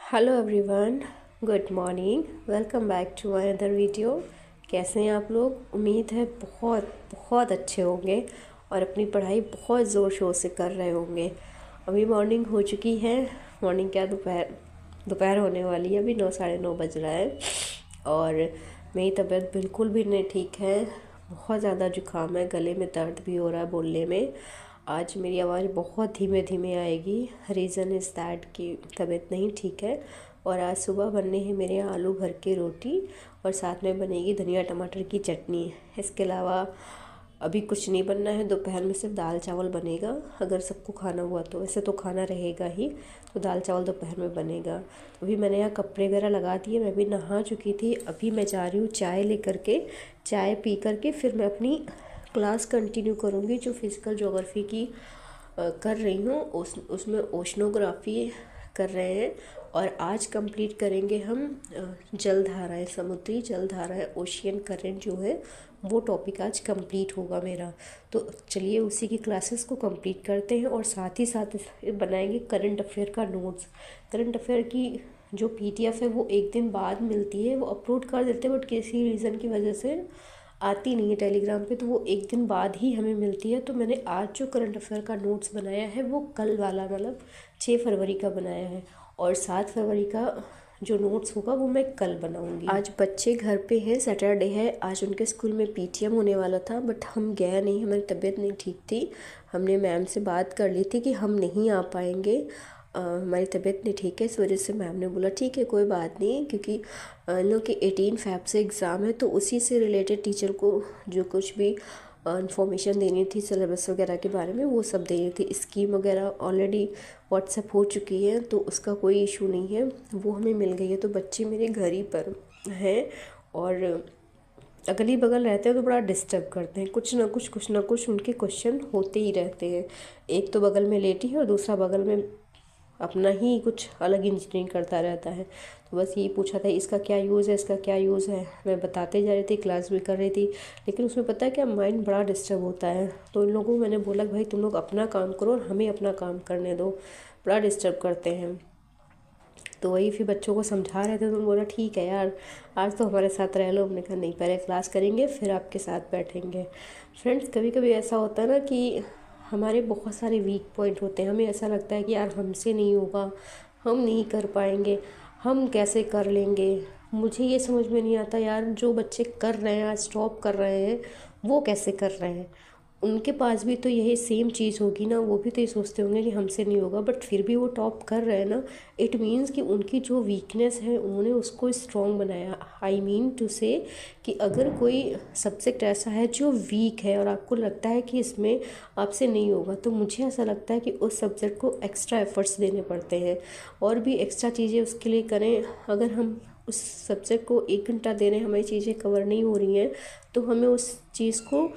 Hello everyone, good morning. Welcome back to another video. कैसे हैं आप लोग? उम्मीद है बहुत बहुत अच्छे होंगे और अपनी पढ़ाई बहुत ज़ोर शोर से कर रहे होंगे। अभी मॉर्निंग हो चुकी है। मॉर्निंग क्या, दोपहर दोपहर होने वाली है। अभी 9 साढ़े 9 बज रहा है और मेरी तबीयत बिल्कुल भी नहीं ठीक है। बहुत ज़्यादा जुकाम है, गले में दर्द भी हो रहा है बोलने में। आज मेरी आवाज़ बहुत धीमे धीमे आएगी। रीज़न इज़ दैट कि तबीयत नहीं ठीक है। और आज सुबह बनने हैं मेरे यहाँ आलू भर के रोटी और साथ में बनेगी धनिया टमाटर की चटनी। इसके अलावा अभी कुछ नहीं बनना है। दोपहर में सिर्फ दाल चावल बनेगा, अगर सबको खाना हुआ तो। वैसे तो खाना रहेगा ही, तो दाल चावल दोपहर में बनेगा। तो अभी मैंने यहाँ कपड़े वगैरह लगा दिए, मैं भी नहा चुकी थी। अभी मैं जा रही हूँ चाय लेकर के। चाय पी करके फिर मैं अपनी क्लास कंटिन्यू करूँगी, जो फिज़िकल ज्योग्राफी की कर रही हूँ। उसमें ओशनोग्राफी कर रहे हैं और आज कंप्लीट करेंगे हम जलधाराएं, समुद्री जलधाराएं, ओशियन करंट जो है वो टॉपिक आज कंप्लीट होगा मेरा। तो चलिए उसी की क्लासेस को कंप्लीट करते हैं और साथ ही साथ बनाएंगे करंट अफेयर का नोट्स। करंट अफेयर की जो पीडीएफ है वो एक दिन बाद मिलती है, वो अपलोड कर देते हैं, बट किसी रीज़न की वजह से आती नहीं है टेलीग्राम पे, तो वो एक दिन बाद ही हमें मिलती है। तो मैंने आज जो करंट अफेयर का नोट्स बनाया है वो कल वाला, मतलब 6 फरवरी का बनाया है, और 7 फरवरी का जो नोट्स होगा वो मैं कल बनाऊंगी। आज बच्चे घर पे हैं, सैटरडे है। आज उनके स्कूल में पीटीएम होने वाला था, बट हम गया नहीं, हमारी तबीयत नहीं ठीक थी। हमने मैम से बात कर ली थी कि हम नहीं आ पाएंगे, हमारी तबीयत नहीं ठीक है। इस वजह से मैम ने बोला ठीक है कोई बात नहीं, क्योंकि इन लोग की 18 फ़रवरी से एग्ज़ाम है, तो उसी से रिलेटेड टीचर को जो कुछ भी इन्फॉर्मेशन देनी थी सिलेबस वगैरह के बारे में, वो सब देनी थी। स्कीम वगैरह ऑलरेडी व्हाट्सएप हो चुकी है, तो उसका कोई इशू नहीं है, वो हमें मिल गई है। तो बच्चे मेरे घर ही पर हैं और अगली बगल रहते हैं, तो बड़ा डिस्टर्ब करते हैं। कुछ ना कुछ उनके क्वेश्चन होते ही रहते हैं। एक तो बगल में लेटी है और दूसरा बगल में अपना ही कुछ अलग इंजीनियरिंग करता रहता है। तो बस यही पूछा था इसका क्या यूज़ है, इसका क्या यूज़ है। मैं बताते जा रही थी, क्लास भी कर रही थी, लेकिन उसमें पता है क्या, माइंड बड़ा डिस्टर्ब होता है। तो इन लोगों को मैंने बोला भाई तुम लोग अपना काम करो और हमें अपना काम करने दो, बड़ा डिस्टर्ब करते हैं। तो वही फिर बच्चों को समझा रहे थे, तो बोला ठीक है यार आज तो हमारे साथ रह लो। हमने कहा नहीं, पहले क्लास करेंगे फिर आपके साथ बैठेंगे। फ्रेंड्स, कभी कभी ऐसा होता है ना कि हमारे बहुत सारे वीक पॉइंट होते हैं। हमें ऐसा लगता है कि यार हमसे नहीं होगा, हम नहीं कर पाएंगे, हम कैसे कर लेंगे। मुझे ये समझ में नहीं आता यार, जो बच्चे कर रहे हैं, आज स्टॉप कर रहे हैं, वो कैसे कर रहे हैं। उनके पास भी तो यही सेम चीज़ होगी ना, वो भी तो ये सोचते होंगे कि हमसे नहीं होगा, बट फिर भी वो टॉप कर रहे हैं ना। इट मीन्स कि उनकी जो वीकनेस है उन्होंने उसको स्ट्रॉन्ग बनाया। आई मीन टू से कि अगर कोई सब्जेक्ट ऐसा है जो वीक है और आपको लगता है कि इसमें आपसे नहीं होगा, तो मुझे ऐसा लगता है कि उस सब्जेक्ट को एक्स्ट्रा एफर्ट्स देने पड़ते हैं और भी एक्स्ट्रा चीज़ें उसके लिए करें। अगर हम उस सब्जेक्ट को 1 घंटा दे रहे हैं, हमारी चीज़ें कवर नहीं हो रही हैं, तो हमें उस चीज़ को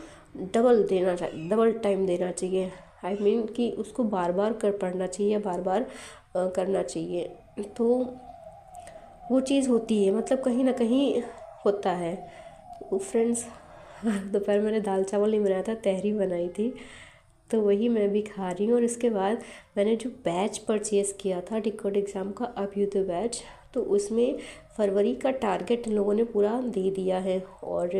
डबल देना चाहिए, डबल टाइम देना चाहिए। आई मीन कि उसको बार बार कर पढ़ना चाहिए, बार बार करना चाहिए। तो वो चीज़ होती है, मतलब कहीं ना कहीं होता है। तो फ्रेंड्स, दोपहर मैंने दाल चावल नहीं बनाया था, तहरी बनाई थी, तो वही मैं भी खा रही हूँ। और इसके बाद मैंने जो बैच परचेज़ किया था डिकोड एग्ज़ाम का अभ्युदय बैच, तो उसमें फरवरी का टारगेट इन लोगों ने पूरा दे दिया है और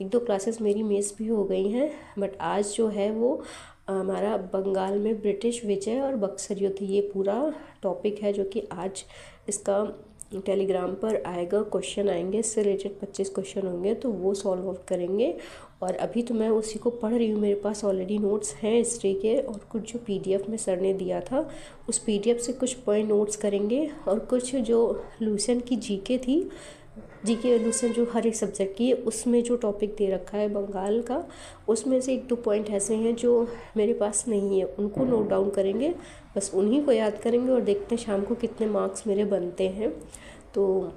1-2 क्लासेस मेरी मिस भी हो गई हैं। बट आज जो है वो हमारा बंगाल में ब्रिटिश विजय और बक्सर युद्ध, ये पूरा टॉपिक है जो कि आज इसका टेलीग्राम पर आएगा। क्वेश्चन आएंगे, इससे रिलेटेड 25 क्वेश्चन होंगे, तो वो सॉल्व आउट करेंगे। और अभी तो मैं उसी को पढ़ रही हूँ। मेरे पास ऑलरेडी नोट्स हैं हिस्ट्री के, और कुछ जो पीडीएफ में सर ने दिया था उस पीडीएफ से कुछ पॉइंट नोट्स करेंगे, और कुछ जो लूसेंट की जीके थी, जीके लूसेंट जो हर एक सब्जेक्ट की है, उसमें जो टॉपिक दे रखा है बंगाल का, उसमें से 1-2 पॉइंट ऐसे हैं जो मेरे पास नहीं है, उनको नोट डाउन करेंगे। बस उन्हीं को याद करेंगे और देखते हैं शाम को कितने मार्क्स मेरे बनते हैं। तो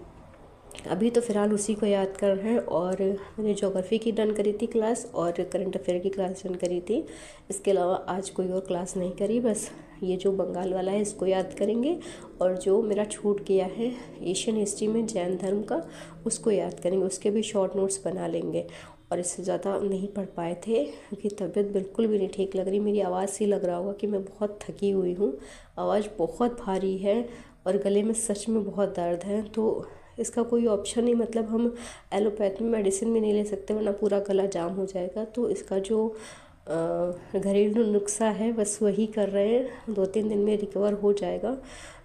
अभी तो फ़िलहाल उसी को याद कर रहे हैं। और मैंने ज्योग्राफी की डन करी थी क्लास और करंट अफेयर की क्लास डन करी थी। इसके अलावा आज कोई और क्लास नहीं करी, बस ये जो बंगाल वाला है इसको याद करेंगे, और जो मेरा छूट गया है एशियन हिस्ट्री में जैन धर्म का, उसको याद करेंगे। उसके भी शॉर्ट नोट्स बना लेंगे। और इससे ज़्यादा नहीं पढ़ पाए थे क्योंकि तबीयत बिल्कुल भी नहीं ठीक लग रही। मेरी आवाज़ से लग रहा होगा कि मैं बहुत थकी हुई हूँ, आवाज़ बहुत भारी है और गले में सच में बहुत दर्द है। तो इसका कोई ऑप्शन नहीं, मतलब हम एलोपैथ में मेडिसिन भी नहीं ले सकते वरना पूरा गला जाम हो जाएगा। तो इसका जो घरेलू नुस्खा है बस वही कर रहे हैं, 2-3 दिन में रिकवर हो जाएगा।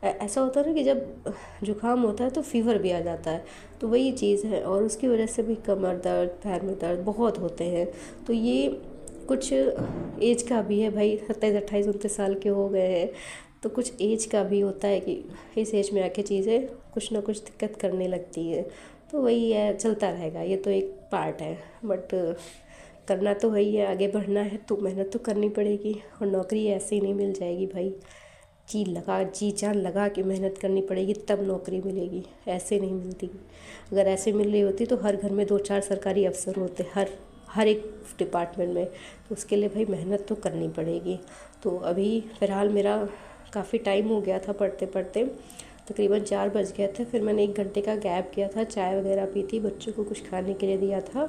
ऐसा होता है ना कि जब जुकाम होता है तो फीवर भी आ जाता है, तो वही चीज़ है। और उसकी वजह से भी कमर दर्द, पैर में दर्द बहुत होते हैं। तो ये कुछ एज का भी है भाई, 27-28-29 साल के हो गए हैं, तो कुछ एज का भी होता है कि इस एज में आके चीज़ें कुछ ना कुछ दिक्कत करने लगती है। तो वही है, चलता रहेगा, ये तो एक पार्ट है। बट करना तो वही है, आगे बढ़ना है तो मेहनत तो करनी पड़ेगी। और नौकरी ऐसे ही नहीं मिल जाएगी भाई, जी जान लगा के मेहनत करनी पड़ेगी तब नौकरी मिलेगी, ऐसे नहीं मिलती। अगर ऐसे मिल रही होती तो हर घर में 2-4 सरकारी अफसर होते, हर एक डिपार्टमेंट में। तो उसके लिए भाई मेहनत तो करनी पड़ेगी। तो अभी फ़िलहाल मेरा काफ़ी टाइम हो गया था पढ़ते पढ़ते, तकरीबन 4 बज गए थे। फिर मैंने 1 घंटे का गैप किया था, चाय वगैरह पी थी, बच्चों को कुछ खाने के लिए दिया था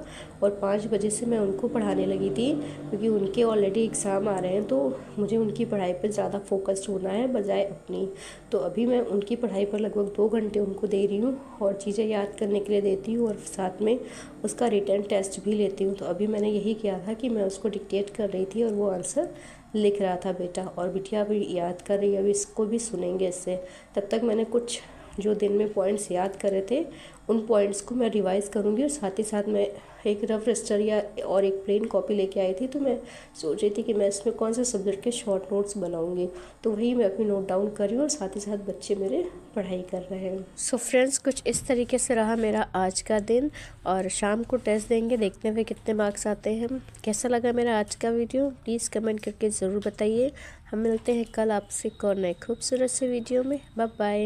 और 5 बजे से मैं उनको पढ़ाने लगी थी, क्योंकि उनके ऑलरेडी एग्ज़ाम आ रहे हैं। तो मुझे उनकी पढ़ाई पर ज़्यादा फोकस्ड होना है बजाय अपनी। तो अभी मैं उनकी पढ़ाई पर लगभग 2 घंटे उनको दे रही हूँ और चीज़ें याद करने के लिए देती हूँ और साथ में उसका रिटन टेस्ट भी लेती हूँ। तो अभी मैंने यही किया था कि मैं उसको डिक्टेट कर रही थी और वो आंसर लिख रहा था बेटा, और बिटिया भी याद कर रही है, अभी इसको भी सुनेंगे इससे। तब तक मैंने कुछ जो दिन में पॉइंट्स याद करे थे उन पॉइंट्स को मैं रिवाइज़ करूँगी और साथ ही साथ मैं एक रफ रजिस्टर या और एक प्लेन कॉपी लेके आई थी। तो मैं सोच रही थी कि मैं इसमें कौन से सब्जेक्ट के शॉर्ट नोट्स बनाऊँगी, तो वही मैं अपनी नोट डाउन कर रही हूँ और साथ ही साथ बच्चे मेरे पढ़ाई कर रहे हैं। सो फ्रेंड्स, कुछ इस तरीके से रहा मेरा आज का दिन, और शाम को टेस्ट देंगे, देखते हुए कितने मार्क्स आते हैं। कैसा लगा मेरा आज का वीडियो प्लीज़ कमेंट करके ज़रूर बताइए। हम मिलते हैं कल आपसे एक और नए खूबसूरत से वीडियो में। Bye bye.